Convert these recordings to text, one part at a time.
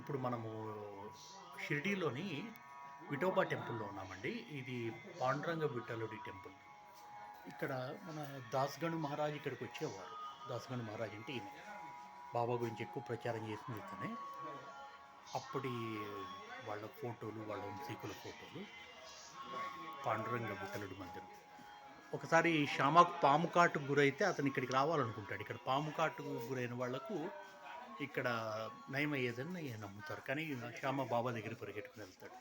ఇప్పుడు మనము షిరిడీలోని విఠోబా టెంపుల్లో ఉన్నామండి. ఇది పాండురంగ విఠలుడి టెంపుల్. ఇక్కడ మన దాస్గణు మహారాజ్ ఇక్కడికి వచ్చేవారు. దాస్గణు మహారాజ్ అంటే ఈయన బాబా గురించి ఎక్కువ ప్రచారం చేసింది ఇతనే. అప్పటి వాళ్ళ ఫోటోలు, వాళ్ళ వంశీకుల ఫోటోలు, పాండురంగ విఠలుడి మందిరం. ఒకసారి శ్యామకు పాము కాటుకు గురైతే అతను ఇక్కడికి రావాలనుకుంటాడు. ఇక్కడ పాము కాటుకు గురైన వాళ్లకు ఇక్కడ నయం అయ్యేదని నమ్ముతారు. కానీ శ్యామ బాబా దగ్గర పరిగెట్టుకుని వెళ్తాడు.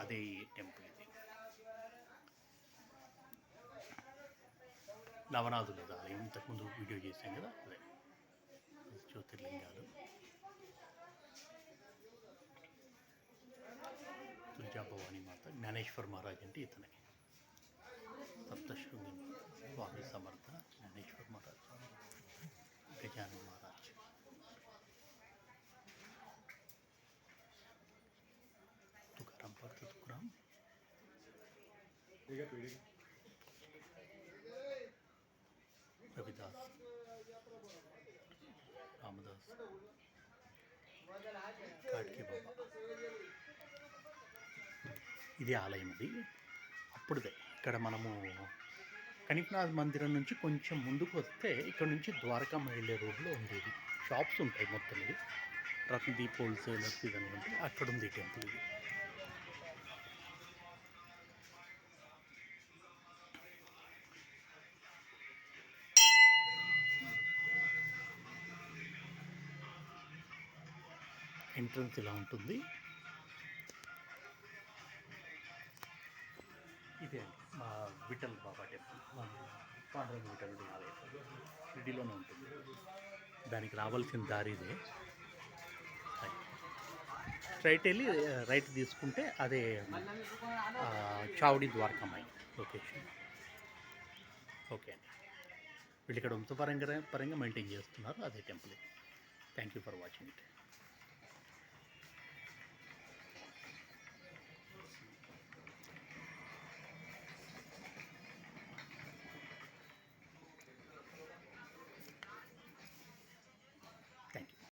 అదే ఈ టెంపుల్ ఇది. నవనాథుల ఆలయం ఇంతకుముందు వీడియో చేశాం కదా, అదే జ్యోతిర్లింగాలు. తులజా భవానీ మాత, జ్ఞానేశ్వర్ మహారాజ్ అంటే ఇతనే. సప్తశృంగి స్వామి సమర్థ, జ్ఞానేశ్వర్ మహారాజ్, గజానన మహారాజ్. तुकाराम भक्त तुकाराम, रविदास, रामदास, కాట్కే బాబా. ఇది ఆలయం. ఇది అప్పుడుదే. ఇక్కడ మనము కనిపనాథ్ మందిరం నుంచి కొంచెం ముందుకు వస్తే ఇక్కడ నుంచి ద్వారకామ వెళ్ళే రోడ్లో ఉండేది. షాప్స్ ఉంటాయి మొత్తం. ఇది రత్నదీప్ హోల్సేలర్స్ ఇవన్నీ ఉంటాయి. అక్కడ ఉంది టెంపుల్. ఇది ఎంట్రన్స్ ఇలా ఉంటుంది. ఇదే అండి మా విఠల్ బాబా టెంపుల్, పాండురంగ విఠలుడి ఆలయం షిరిడీలోనే ఉంటుంది. దానికి రావాల్సిన దారి ఇదే. స్ట్రైట్ వెళ్ళి రైట్ తీసుకుంటే అదే చావడి ద్వారకామాయి లొకేషన్. ఓకే అండి. వీళ్ళు ఇక్కడ వంశపరంగా మెయింటైన్ చేస్తున్నారు. అదే టెంపుల్.